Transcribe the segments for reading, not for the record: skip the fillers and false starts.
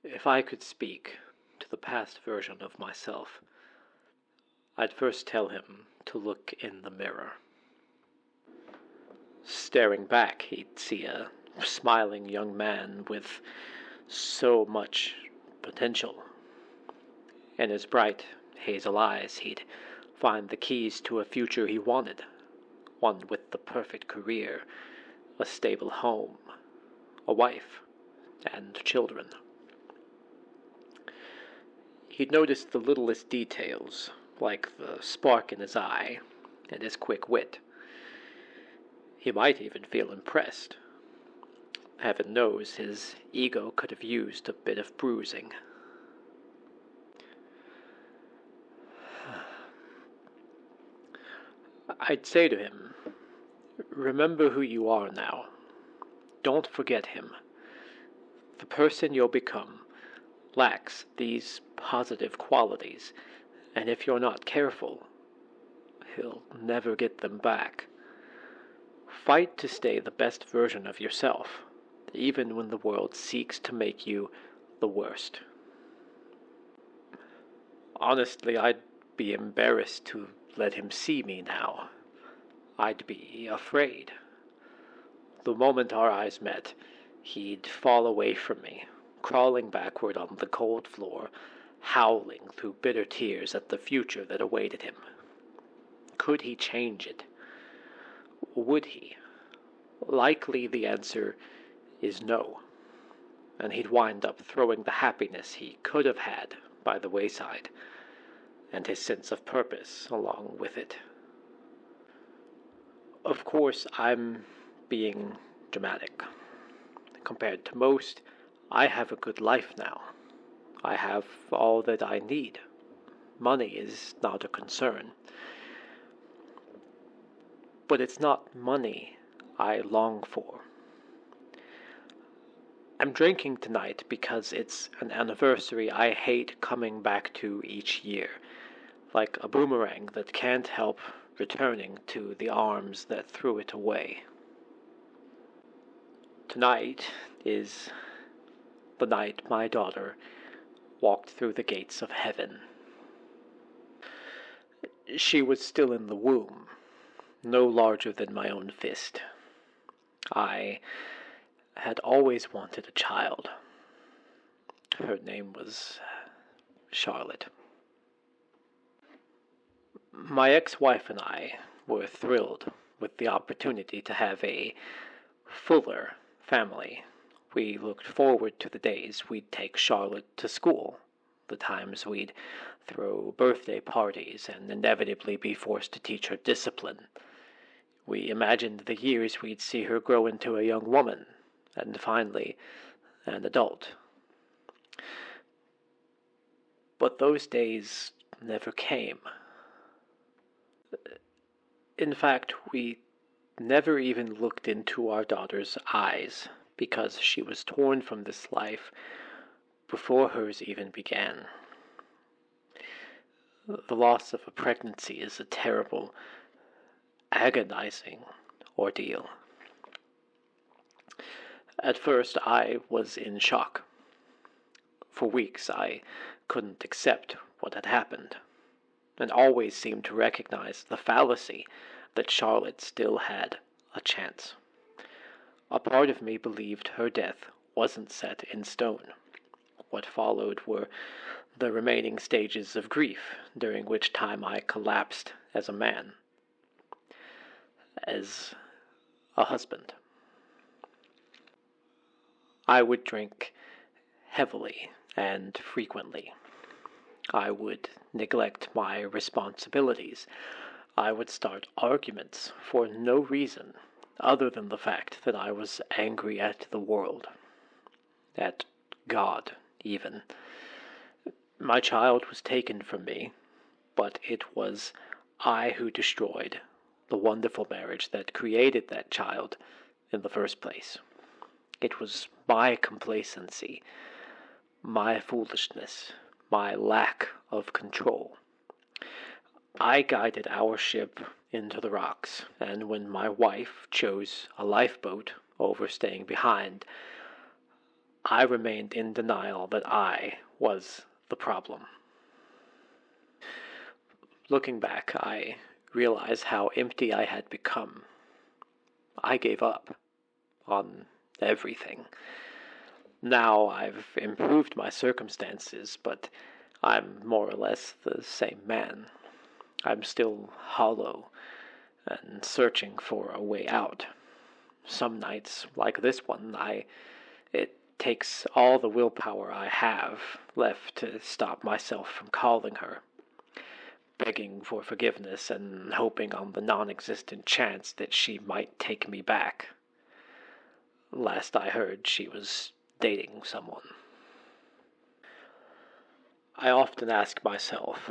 If I could speak to the past version of myself, I'd first tell him to look in the mirror. Staring back, he'd see a smiling young man with so much potential. In his bright, hazel eyes, he'd find the keys to a future he wanted, one with the perfect career, a stable home, a wife, and children. He'd notice the littlest details, like the spark in his eye and his quick wit. He might even feel impressed. Heaven knows his ego could have used a bit of bruising. I'd say to him, remember who you are now. Don't forget him. The person you'll become lacks these positive qualities, and if you're not careful, he'll never get them back. Fight to stay the best version of yourself, even when the world seeks to make you the worst. Honestly, I'd be embarrassed to let him see me now. I'd be afraid. The moment our eyes met, he'd fall away from me, crawling backward on the cold floor, howling through bitter tears at the future that awaited him. Could he change it? Would he? Likely the answer is no, and he'd wind up throwing the happiness he could have had by the wayside, and his sense of purpose along with it. Of course, I'm being dramatic. Compared to most, I have a good life now. I have all that I need. Money is not a concern. But it's not money I long for. I'm drinking tonight because it's an anniversary I hate coming back to each year, like a boomerang that can't help returning to the arms that threw it away. Tonight is the night my daughter walked through the gates of heaven. She was still in the womb, no larger than my own fist. I had always wanted a child. Her name was Charlotte. My ex-wife and I were thrilled with the opportunity to have a fuller family. We looked forward to the days we'd take Charlotte to school, the times we'd throw birthday parties and inevitably be forced to teach her discipline. We imagined the years we'd see her grow into a young woman, and finally, an adult. But those days never came. In fact, we never even looked into our daughter's eyes, because she was torn from this life before hers even began. The loss of a pregnancy is a terrible, agonizing ordeal. At first, I was in shock. For weeks, I couldn't accept what had happened, and always seemed to recognize the fallacy that Charlotte still had a chance. A part of me believed her death wasn't set in stone. What followed were the remaining stages of grief, during which time I collapsed as a man, as a husband. I would drink heavily and frequently. I would neglect my responsibilities. I would start arguments for no reason other than the fact that I was angry at the world, at God even. My child was taken from me, but it was I who destroyed the wonderful marriage that created that child in the first place. It was my complacency, my foolishness, my lack of control. I guided our ship into the rocks, and when my wife chose a lifeboat over staying behind, I remained in denial that I was the problem. Looking back, I realize how empty I had become. I gave up on everything. Now I've improved my circumstances, but I'm more or less the same man. I'm still hollow and searching for a way out. Some nights, like this one, it takes all the willpower I have left to stop myself from calling her, begging for forgiveness and hoping on the non-existent chance that she might take me back. Last I heard, she was dating someone. I often ask myself,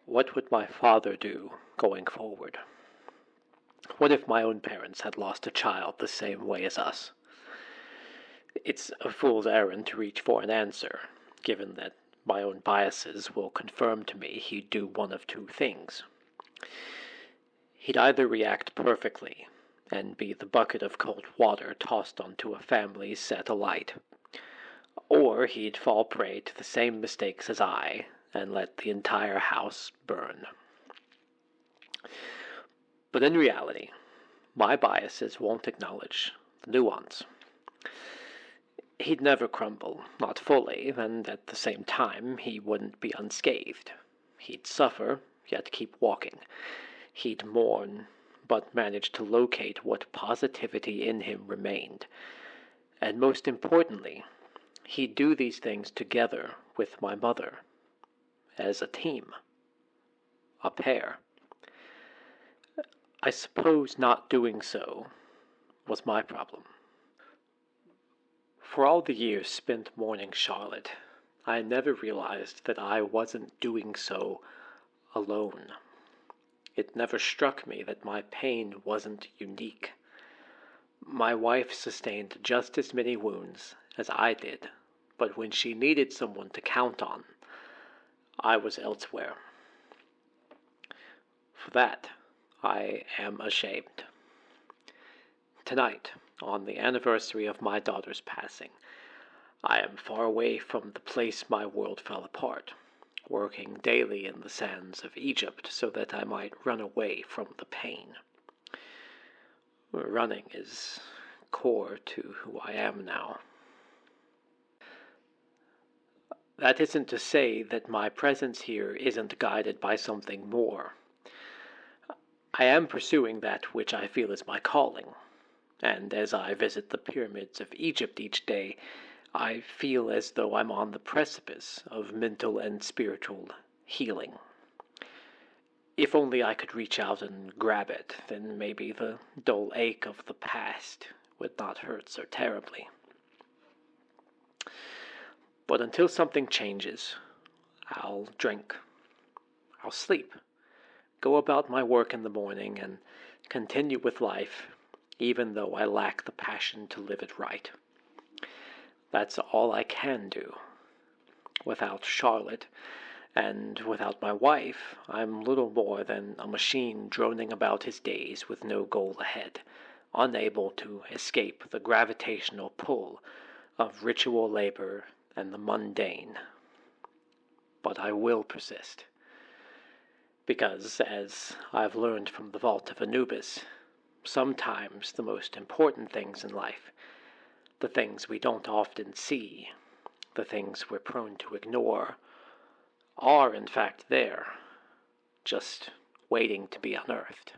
what would my father do going forward? What if my own parents had lost a child the same way as us? It's a fool's errand to reach for an answer, given that my own biases will confirm to me he'd do one of two things. He'd either react perfectly and be the bucket of cold water tossed onto a family set alight, or he'd fall prey to the same mistakes as I and let the entire house burn. But in reality, my biases won't acknowledge the nuance. He'd never crumble, not fully, and at the same time he wouldn't be unscathed. He'd suffer, yet keep walking. He'd mourn, but manage to locate what positivity in him remained. And most importantly, he'd do these things together with my mother, as a team, a pair. I suppose not doing so was my problem. For all the years spent mourning Charlotte, I never realized that I wasn't doing so alone. It never struck me that my pain wasn't unique. My wife sustained just as many wounds as I did, but when she needed someone to count on, I was elsewhere. For that, I am ashamed. Tonight, on the anniversary of my daughter's passing, I am far away from the place my world fell apart, working daily in the sands of Egypt so that I might run away from the pain. Running is core to who I am now. That isn't to say that my presence here isn't guided by something more. I am pursuing that which I feel is my calling, and as I visit the pyramids of Egypt each day, I feel as though I'm on the precipice of mental and spiritual healing. If only I could reach out and grab it, then maybe the dull ache of the past would not hurt so terribly. But until something changes, I'll drink, I'll sleep, go about my work in the morning, and continue with life, even though I lack the passion to live it right. That's all I can do. Without Charlotte, and without my wife, I'm little more than a machine droning about his days with no goal ahead, unable to escape the gravitational pull of ritual labor and the mundane. But I will persist. Because, as I've learned from the Vault of Anubis, sometimes the most important things in life, the things we don't often see, the things we're prone to ignore, are in fact there, just waiting to be unearthed.